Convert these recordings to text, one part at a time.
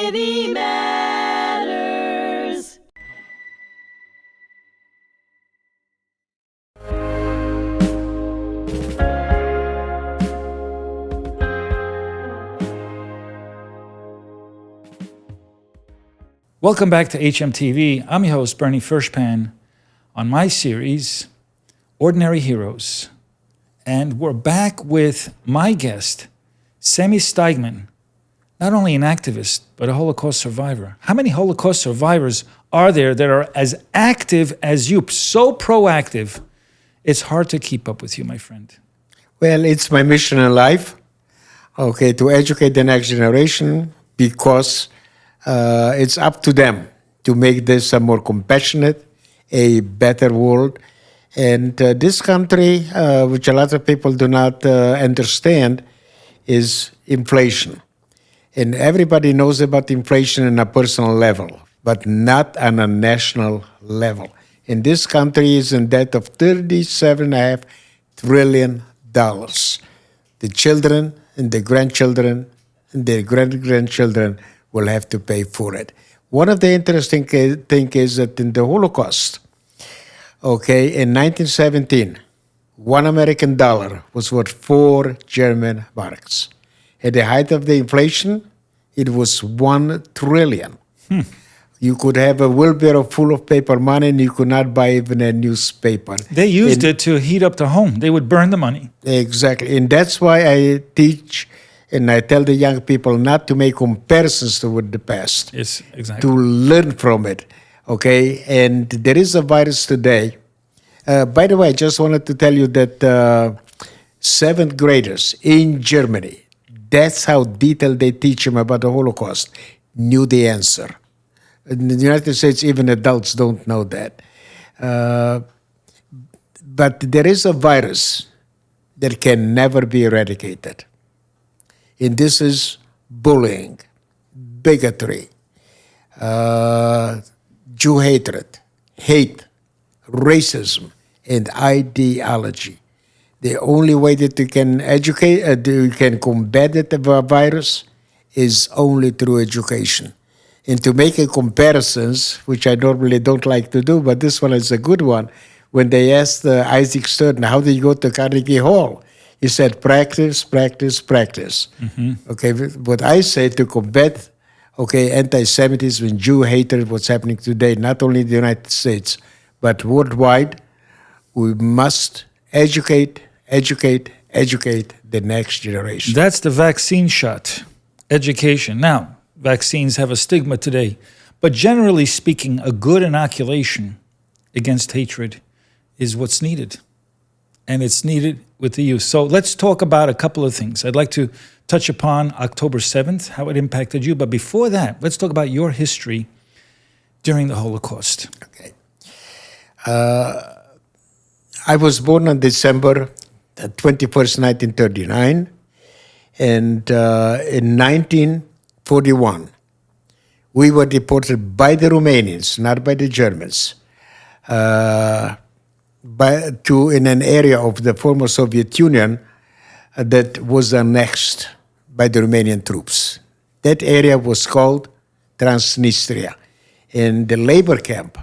Society Matters. Welcome back to HMTV. I'm your host, Bernie Furshpan, on my series, Ordinary Heroes. And we're back with my guest, Sami Steigmann, not only an activist, but a Holocaust survivor. How many Holocaust survivors are there that are as active as you, so proactive? It's hard to keep up with you, my friend. Well, it's my mission in life, to educate the next generation, because it's up to them to make this a more compassionate, a better world. And this country, which a lot of people do not understand, is inflation. And everybody knows about inflation on a personal level, but not on a national level. And this country is in debt of $37.5 trillion. The children and the grandchildren and their great-grandchildren will have to pay for it. One of the interesting things is that in the Holocaust, in 1917, $1 American was worth 4 German marks. At the height of the inflation, it was 1 trillion. You could have a wheelbarrow full of paper money and you could not buy even a newspaper. They used it to heat up the home. They would burn the money. Exactly. And that's why I teach and I tell the young people not to make comparisons with the past. Yes, exactly. To learn from it, And there is a virus today. By the way, I just wanted to tell you that 7th graders in Germany, that's how detailed they teach them about the Holocaust, knew the answer. In the United States, even adults don't know that. But there is a virus that can never be eradicated. And this is bullying, bigotry, Jew hatred, hate, racism, and ideology. The only way that you can you can combat the virus is only through education. And to make a comparisons, which I normally don't like to do, but this one is a good one. When they asked Isaac Stern, how did you go to Carnegie Hall? He said, practice, practice, practice. Mm-hmm. What I say to combat, anti-Semitism and Jew hatred, what's happening today, not only in the United States, but worldwide, we must educate the next generation. That's the vaccine shot, education. Now, vaccines have a stigma today, but generally speaking, a good inoculation against hatred is what's needed. And it's needed with the youth. So let's talk about a couple of things. I'd like to touch upon October 7th, how it impacted you. But before that, let's talk about your history during the Holocaust. Okay. I was born on December 21st, 1939. And in 1941, we were deported by the Romanians, not by the Germans, in an area of the former Soviet Union that was annexed by the Romanian troops. That area was called Transnistria. And the labor camp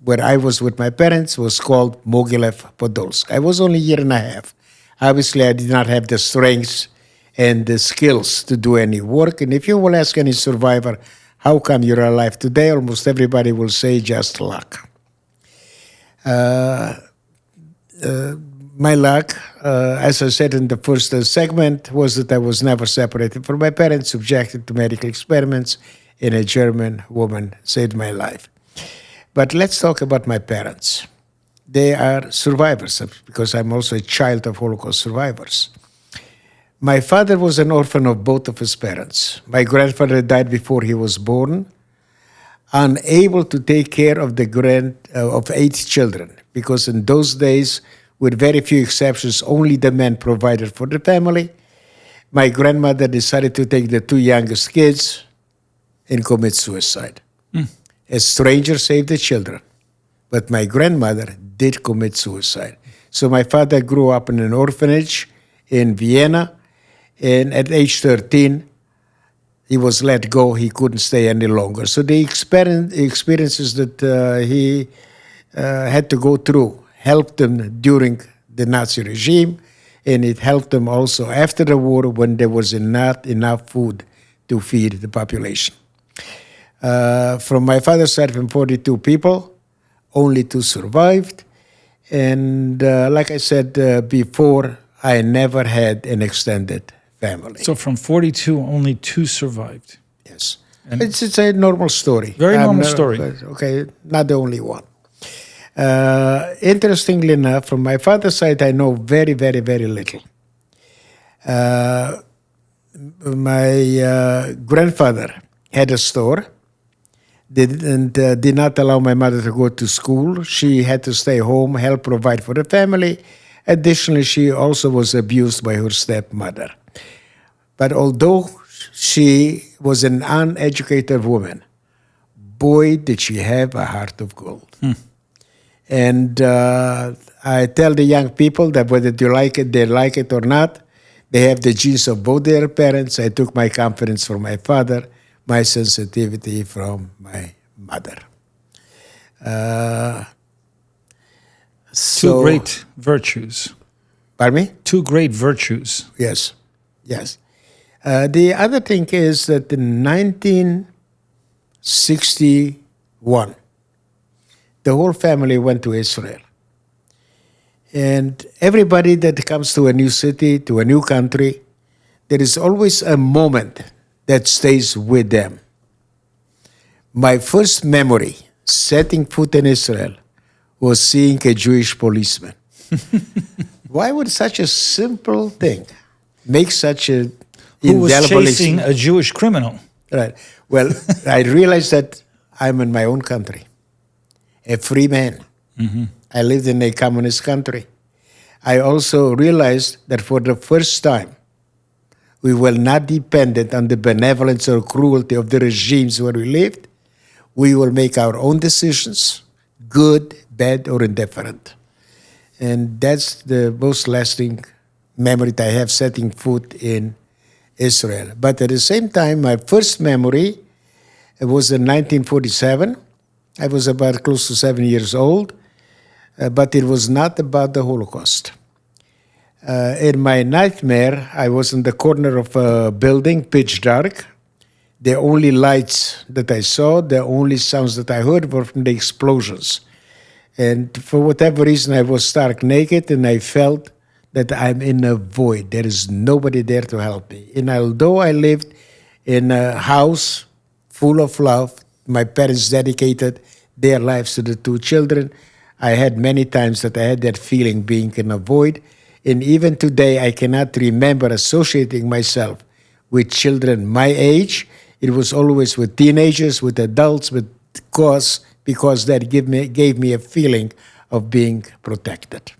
where I was with my parents was called Mogilev Podolsk. I was only a year and a half. Obviously, I did not have the strength and the skills to do any work. And if you will ask any survivor, how come you're alive today? Almost everybody will say just luck. My luck, as I said in the first segment, was that I was never separated from my parents, subjected to medical experiments, and a German woman saved my life. But let's talk about my parents. They are survivors, because I'm also a child of Holocaust survivors. My father was an orphan of both of his parents. My grandfather died before he was born, unable to take care of of 8 children, because in those days, with very few exceptions, only the men provided for the family. My grandmother decided to take the 2 youngest kids and commit suicide. A stranger saved the children, but my grandmother did commit suicide. So my father grew up in an orphanage in Vienna, and at age 13, he was let go. He couldn't stay any longer. So the experiences that he had to go through helped him during the Nazi regime, and it helped him also after the war when there was not enough food to feed the population. From my father's side, from 42 people, only 2 survived. And like I said before, I never had an extended family. So from 42, only 2 survived. Yes. And It's a normal story. Very normal story. Okay, not the only one. Interestingly enough, from my father's side, I know very, very, very little. My grandfather had a store. Did not allow my mother to go to school. She had to stay home, help provide for the family. Additionally, she also was abused by her stepmother. But although she was an uneducated woman, boy, did she have a heart of gold. And I tell the young people that whether they like it or not, they have the genes of both their parents. I took my confidence from my father, my sensitivity from my mother. 2 great virtues. Pardon me? 2 great virtues. Yes, yes. The other thing is that in 1961, the whole family went to Israel. And everybody that comes to a new city, to a new country, there is always a moment that stays with them. My first memory setting foot in Israel was seeing a Jewish policeman. Why would such a simple thing make such a Who was indelible chasing a Jewish criminal? Right. Well, I realized that I'm in my own country, a free man. I lived in a communist country. I also realized that for the first time, we were not dependent on the benevolence or cruelty of the regimes where we lived. We will make our own decisions, good, bad, or indifferent. And that's the most lasting memory that I have setting foot in Israel. But at the same time, my first memory was in 1947. I was about close to 7 years old, but it was not about the Holocaust. In my nightmare, I was in the corner of a building, pitch dark. The only lights that I saw, the only sounds that I heard were from the explosions. And for whatever reason, I was stark naked, and I felt that I'm in a void. There is nobody there to help me. And although I lived in a house full of love, my parents dedicated their lives to the 2 children, I had many times that I had that feeling being in a void. And even today, I cannot remember associating myself with children my age. It was always with teenagers, with adults, because that gave me a feeling of being protected.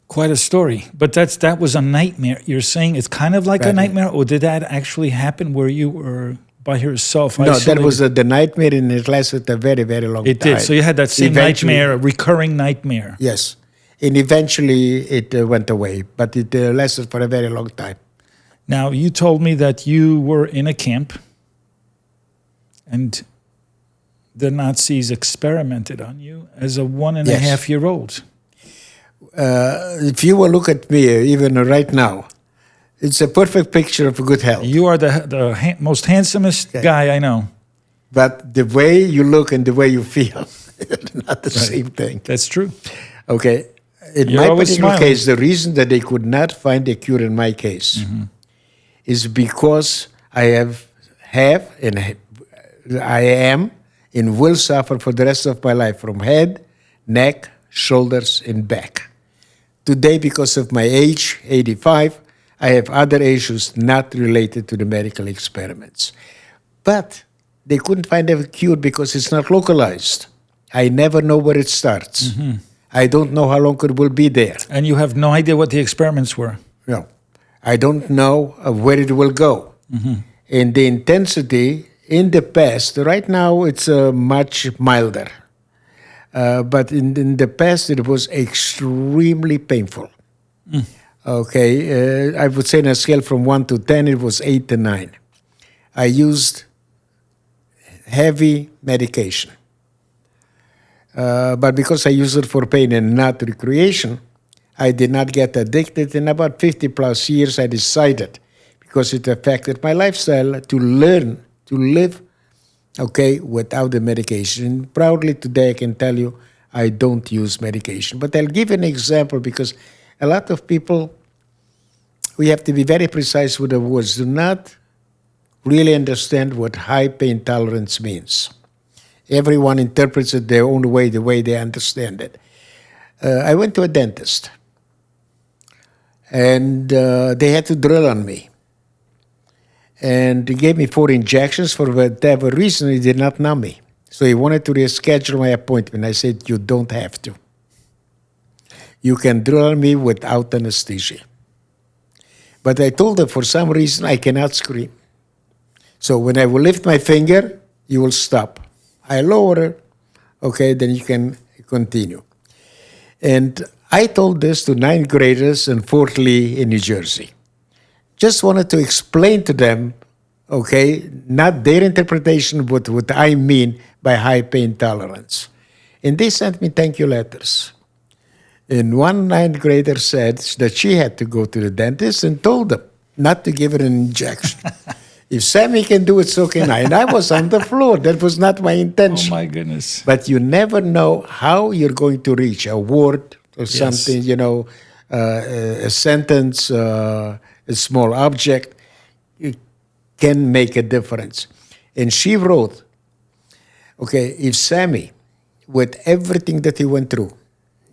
Quite a story. But that was a nightmare. You're saying it's kind of like a nightmare, or did that actually happen where you were by yourself? No, that was the nightmare, and it lasted a very, very long time. It did. So you had that same nightmare, a recurring nightmare. Yes. And eventually it went away, but it lasted for a very long time. Now, you told me that you were in a camp and the Nazis experimented on you as a 1.5-year-old. If you will look at me, even right now, it's a perfect picture of good health. You are the most handsomest guy I know. But the way you look and the way you feel, not the same thing. That's true. Okay. In You're my always particular smiling. case, the reason that they could not find a cure in my case is because I am and will suffer for the rest of my life from head, neck, shoulders, and back. Today, because of my age, 85, I have other issues not related to the medical experiments. But they couldn't find a cure because it's not localized. I never know where it starts. I don't know how long it will be there. And you have no idea what the experiments were. No. I don't know where it will go. And the intensity in the past, right now it's much milder. But in the past it was extremely painful. Okay, I would say on a scale from 1 to 10, it was 8 to 9. I used heavy medication. But because I used it for pain and not recreation, I did not get addicted. In about 50 plus years, I decided, because it affected my lifestyle, to learn to live, okay, without the medication. And proudly today I can tell you I don't use medication. But I'll give an example, because a lot of people, we have to be very precise with the words, do not really understand what high pain tolerance means. Everyone interprets it their own way, the way they understand it. I went to a dentist, and they had to drill on me. And he gave me 4 injections. For whatever reason, he did not numb me. So he wanted to reschedule my appointment. I said, you don't have to. You can drill on me without anesthesia. But I told him, for some reason, I cannot scream. So when I will lift my finger, you will stop. I lower it, okay, then you can continue. And I told this to 9th graders in Fort Lee in New Jersey. Just wanted to explain to them, okay, not their interpretation, but what I mean by high pain tolerance. And they sent me thank you letters. And one 9th grader said that she had to go to the dentist and told them not to give her an injection. If Sammy can do it, so can I. And I was on the floor. That was not my intention. Oh, my goodness. But you never know how you're going to reach a word or something, you know, a sentence, a small object. It can make a difference. And she wrote, okay, if Sammy, with everything that he went through,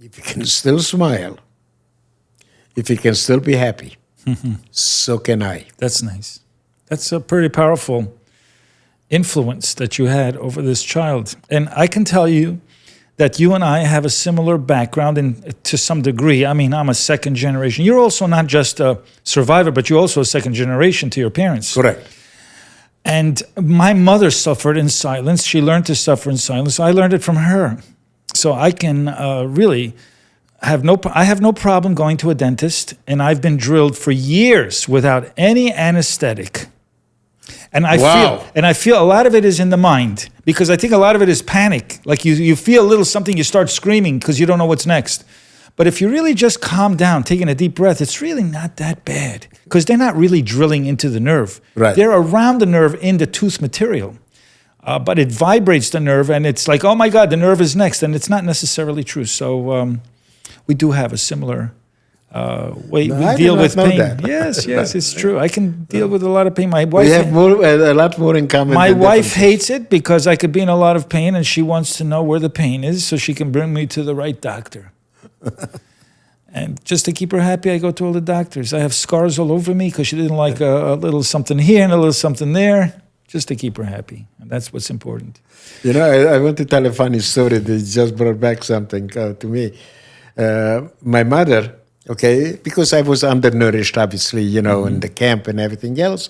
if he can still smile, if he can still be happy, so can I. That's nice. That's a pretty powerful influence that you had over this child. And I can tell you that you and I have a similar background to some degree. I mean, I'm a second generation. You're also not just a survivor, but you're also a second generation to your parents. Correct. And my mother suffered in silence. She learned to suffer in silence. I learned it from her. So I can really I have no problem going to a dentist, and I've been drilled for years without any anesthetic. And I feel a lot of it is in the mind, because I think a lot of it is panic. Like you feel a little something, you start screaming because you don't know what's next. But if you really just calm down, taking a deep breath, it's really not that bad, because they're not really drilling into the nerve. Right. They're around the nerve in the tooth material. But it vibrates the nerve, and it's like, oh my God, the nerve is next. And it's not necessarily true. So we do have a similar way we deal with pain. Yes, it's true. I can deal with a lot of pain. My wife, we have a lot more in common. My wife hates it because I could be in a lot of pain, and she wants to know where the pain is so she can bring me to the right doctor. And just to keep her happy, I go to all the doctors. I have scars all over me because she didn't like a little something here and a little something there, just to keep her happy. And that's what's important. You know, I want to tell a funny story that just brought back something to me. My mother, okay, because I was undernourished, obviously, you know, in the camp and everything else,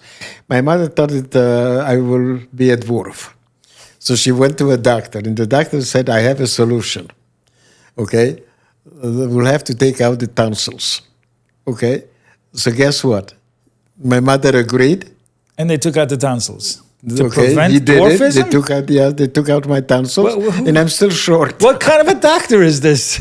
my mother thought that I will be a dwarf. So she went to a doctor, and the doctor said, I have a solution, okay? We'll have to take out the tonsils, okay? So guess what? My mother agreed. And they took out the tonsils. To Okay, prevent he did dwarfism? it. They took out my tonsils, and I'm still short. What kind of a doctor is this?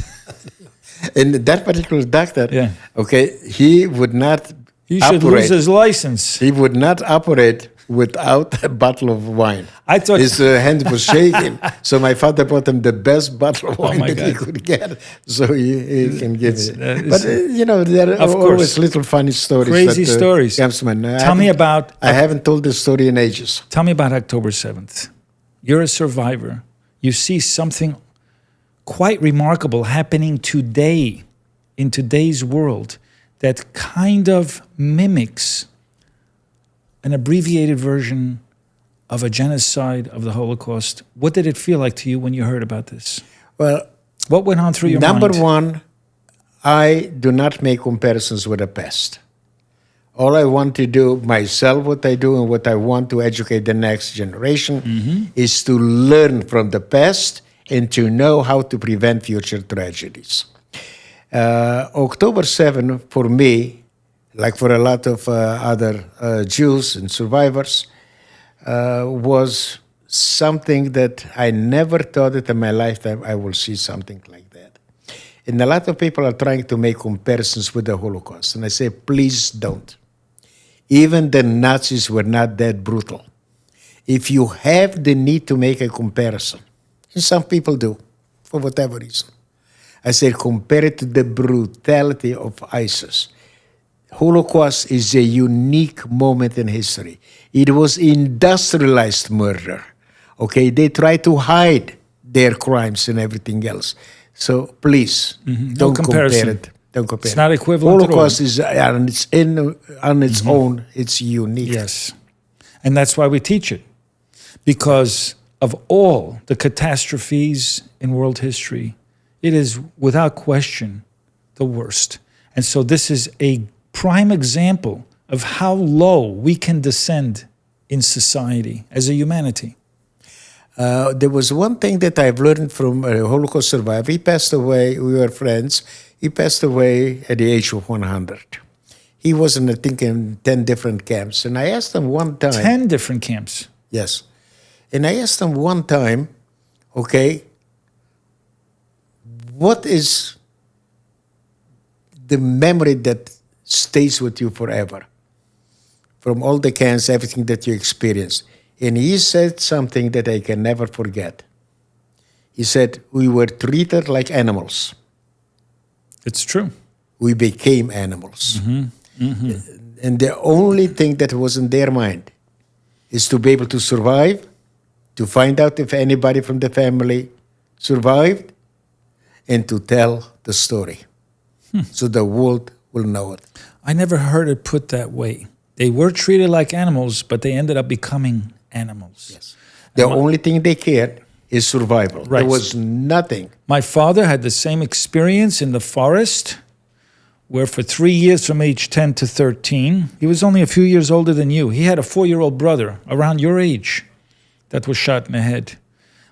And that particular doctor, Yeah. okay, he would not He should lose his license. He would not operate without a bottle of wine. I thought His hand was shaking, so my father bought him the best bottle of wine my that he God. could get, so he can give it. But You know, there are of always course. little funny stories. Crazy that, stories. Councilman, Tell me about I haven't told this story in ages. Tell me about October 7th. You're a survivor. You see something quite remarkable happening today, in today's world, that kind of mimics an abbreviated version of a genocide of the Holocaust. What did it feel like to you when you heard about this? Well, What went on through your mind? number one, I do not make comparisons with the past. All I want to do myself, what I do and what I want to educate the next generation is to learn from the past and to know how to prevent future tragedies. October 7 for me, like for a lot of other Jews and survivors, was something that I never thought that in my lifetime I will see something like that. And a lot of people are trying to make comparisons with the Holocaust. And I say, please don't. Even the Nazis were not that brutal. If you have the need to make a comparison, and some people do, for whatever reason, I say compare it to the brutality of ISIS. Holocaust is a unique moment in history. It was industrialized murder. Okay, they try to hide their crimes and everything else. So please, don't compare it. Don't compare It's not equivalent Holocaust at all. is on its own. It's unique. Yes. And that's why we teach it. Because of all the catastrophes in world history, it is without question the worst. And so this is a prime example of how low we can descend in society as a humanity. There was one thing that I've learned from a Holocaust survivor. He passed away. We were friends. He passed away at the age of 100. He was in, I think, in 10 different camps. And I asked him one time. 10 different camps. Yes. And I asked him one time, okay, what is the memory that stays with you forever? From all the camps, everything that you experienced. And he said something that I can never forget. He said, we were treated like animals. It's true. We became animals. And the only thing that was in their mind is to be able to survive, to find out if anybody from the family survived, and to tell the story. So the world will know it. I never heard it put that way. They were treated like animals, but they ended up becoming animals. Yes. The only thing they cared is survival. Right. There was nothing. My father had the same experience in the forest, where for 3 years from age 10 to 13, he was only a few years older than you. He had a 4-year-old brother around your age that was shot in the head.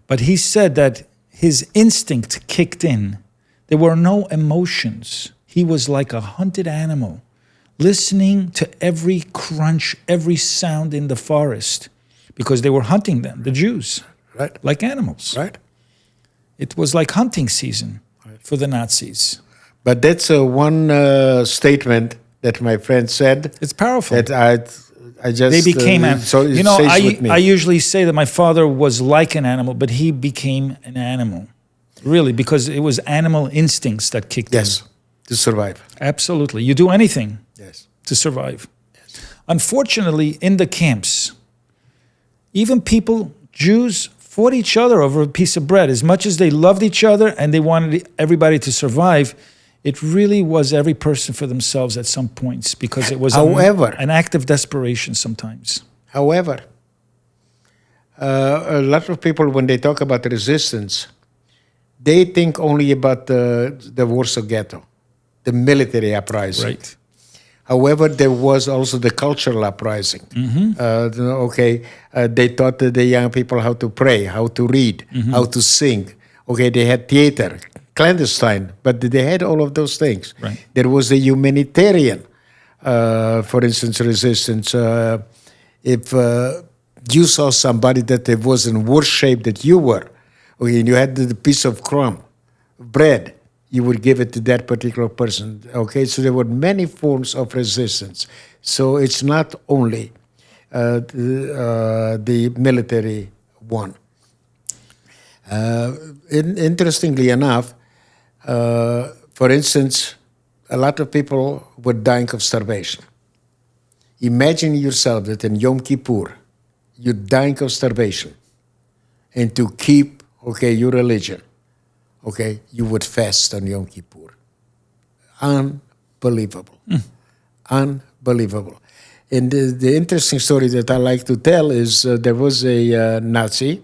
But he said that his instinct kicked in. There were no emotions. He was like a hunted animal, listening to every crunch, every sound in the forest, because they were hunting them, the Jews, Right. like animals. Right. It was like hunting season for the Nazis. But that's one statement that my friend said It's powerful. that I just... They became animals. So it You know, stays with me. I usually say that my father was like an animal, but he became an animal. Really, because it was animal instincts that kicked in. Yes, to survive. Absolutely. You do anything Yes. to survive. Unfortunately, in the camps, even people, Jews, fought each other over a piece of bread. As much as they loved each other and they wanted everybody to survive, it really was every person for themselves at some points, because it was an act of desperation sometimes. However, a lot of people, when they talk about resistance, they think only about the Warsaw Ghetto, the military uprising. Right. However, there was also the cultural uprising. They taught the young people how to pray, how to read, how to sing. Okay, they had theater, clandestine, but they had all of those things. Right. There was the humanitarian, for instance, resistance. If you saw somebody that was in worse shape than you were, okay, and you had the piece of crumb, bread, you would give it to that particular person. Okay, so there were many forms of resistance. So it's not only the military one. Interestingly enough, for instance, a lot of people were dying of starvation. Imagine yourself that in Yom Kippur, you're dying of starvation, and to keep, your religion, you would fast on Yom Kippur. Unbelievable. Unbelievable. And the interesting story that I like to tell is there was a Nazi,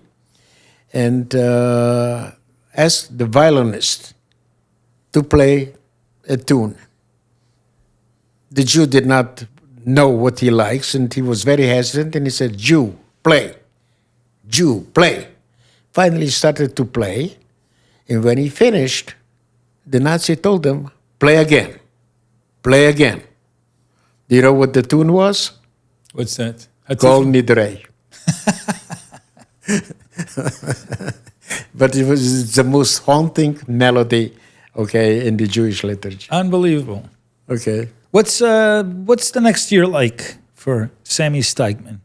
and asked the violinist to play a tune. The Jew did not know what he likes, and he was very hesitant, and he said, Jew, play. Jew, play. Finally, he started to play, and when he finished, the Nazi told him, play again, play again. Do you know what the tune was? What's that? Kol Nidrei. But it was the most haunting melody, okay, in the Jewish liturgy. Unbelievable. Okay. What's the next year like for Sami Steigmann?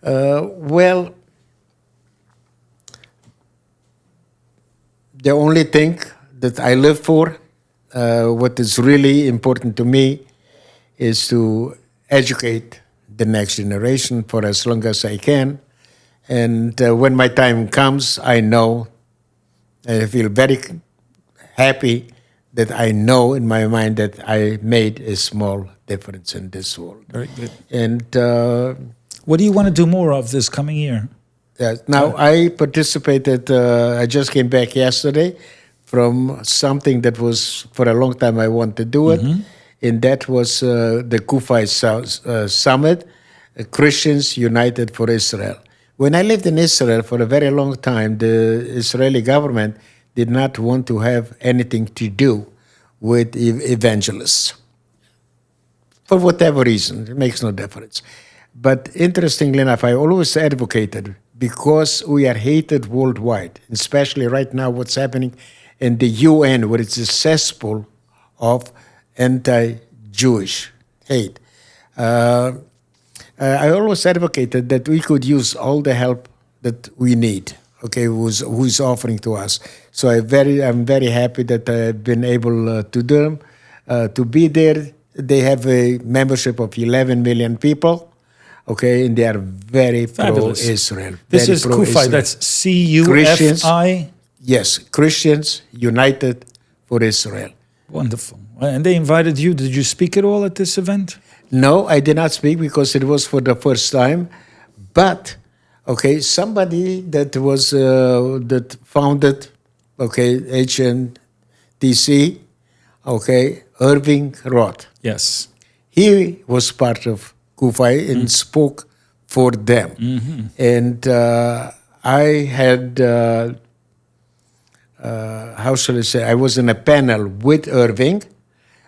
Well, the only thing that I live for, what is really important to me, is to educate the next generation for as long as I can. And when my time comes, I know, I feel very happy that I know in my mind that I made a small difference in this world. Very good. And What do you want to do more of this coming year? now I participated, I just came back yesterday from something that was for a long time I wanted to do it. And that was the Kufai Summit, Christians United for Israel. When I lived in Israel for a very long time, the Israeli government did not want to have anything to do with evangelists. For whatever reason, it makes no difference. But interestingly enough, I always advocated, because we are hated worldwide, especially right now what's happening in the UN, where it's a cesspool of anti-Jewish hate. I always advocated that we could use all the help that we need, okay, who's offering to us. So I'm very happy that I've been able to be there. They have a membership of 11 million people, okay, and they are very pro-Israel. This is Kufai, that's C-U-F-I? Yes, Christians United for Israel. Wonderful. And they invited you. Did you speak at all at this event? No, I did not speak because it was for the first time. But, okay, somebody that was, that founded, okay, HMTC, okay, Irving Roth. Yes. He was part of Kufai and spoke for them. And I had, how shall I say, I was in a panel with Irving.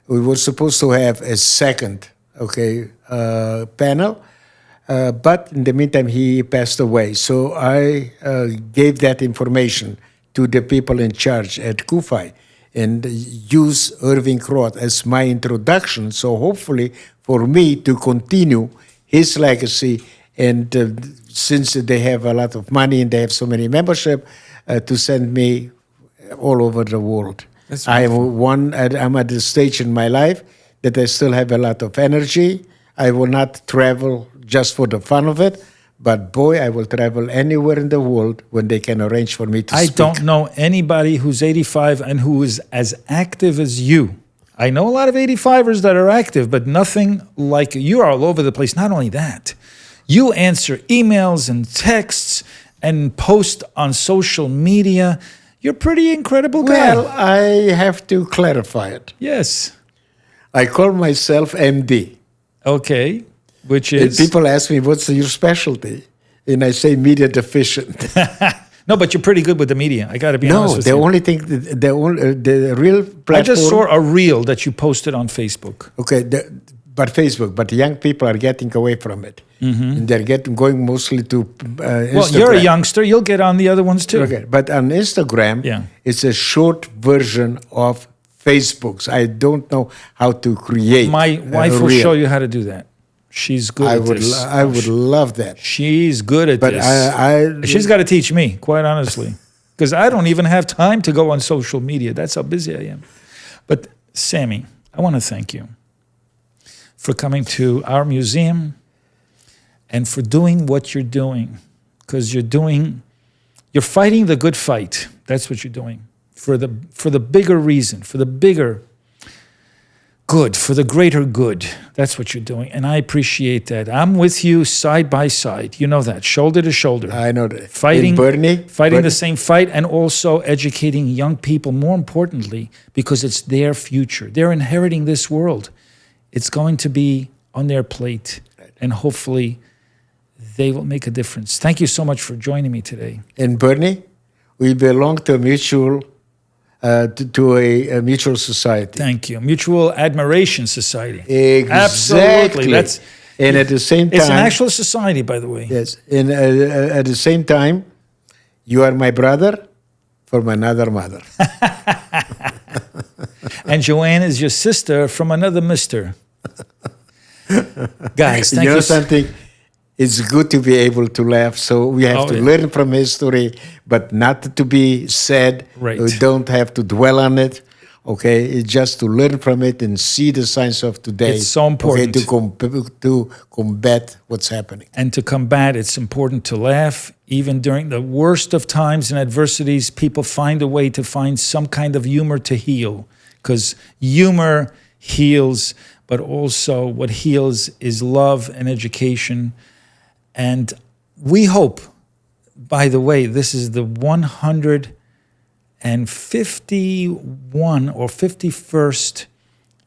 We were supposed to have a second, okay, panel, but in the meantime, he passed away. So I gave that information to the people in charge at Kufai and use Irving Roth as my introduction. So hopefully for me to continue his legacy, and since they have a lot of money and they have so many membership, to send me all over the world. I'm at the stage in my life that I still have a lot of energy. I will not travel just for the fun of it, but boy, I will travel anywhere in the world when they can arrange for me to speak. I don't know anybody who's 85 and who is as active as you. I know a lot of 85ers that are active, but nothing like you. You're all over the place. Not only that, you answer emails and texts and post on social media. You're a pretty incredible guy. Well, I have to clarify it. Yes. I call myself MD. Okay. Which is? People ask me, what's your specialty? And I say media deficient. No, but you're pretty good with the media. I got to be honest with you. No, the only thing, the real platform. I just saw a reel that you posted on Facebook. Okay, but Facebook, but young people are getting away from it. And they're going mostly to Instagram. Well, you're a youngster. You'll get on the other ones too. Okay, but on Instagram, it's a short version of Facebook's. I don't know how to create. My wife will show you how to do that. She's good at this. I would love that. She's good at this. But she's got to teach me, quite honestly, because I don't even have time to go on social media. That's how busy I am. But Sami, I want to thank you for coming to our museum and for doing what you're doing, because you're fighting the good fight. That's what you're doing for the bigger reason, for the bigger good, for the greater good. That's what you're doing. And I appreciate that. I'm with you side by side. You know that, shoulder to shoulder. I know that. Fighting Bernie, the same fight, and also educating young people, more importantly, because it's their future. They're inheriting this world. It's going to be on their plate, and hopefully they will make a difference. Thank you so much for joining me today. And Bernie, we belong to a mutual to a mutual society. Thank you. Mutual Admiration Society. Exactly. Absolutely. That's, and at the same time, it's an actual society, by the way. yes. And at the same time, you are my brother from another mother. And Joanne is your sister from another mister. Guys, thank You know you. something? It's good to be able to laugh. So we have to learn from history, but not to be sad. Right. We don't have to dwell on it. Okay, it's just to learn from it and see the signs of today. It's so important. Okay, to combat what's happening. And to combat, it's important to laugh. Even during the worst of times and adversities, people find a way to find some kind of humor to heal. Because humor heals, but also what heals is love and education. And we hope, by the way, this is the 151 or 51st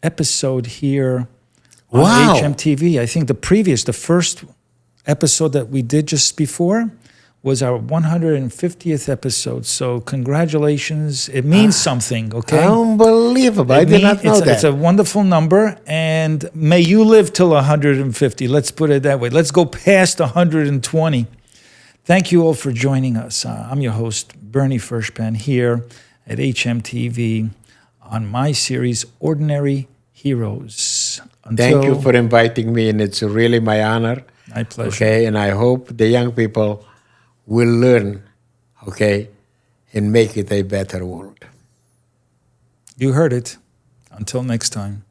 episode here on Wow. HMTV. I think the first episode that we did just before was our 150th episode. So congratulations. It means something, okay? Unbelievable. I did not know that. It's a wonderful number, and may you live till 150. Let's put it that way. Let's go past 120. Thank you all for joining us. I'm your host, Bernie Furshpan, here at HMTV on my series, Ordinary Heroes. Thank you for inviting me, and it's really my honor. My pleasure. Okay, and I hope the young people will learn, okay, and make it a better world. You heard it. Until next time.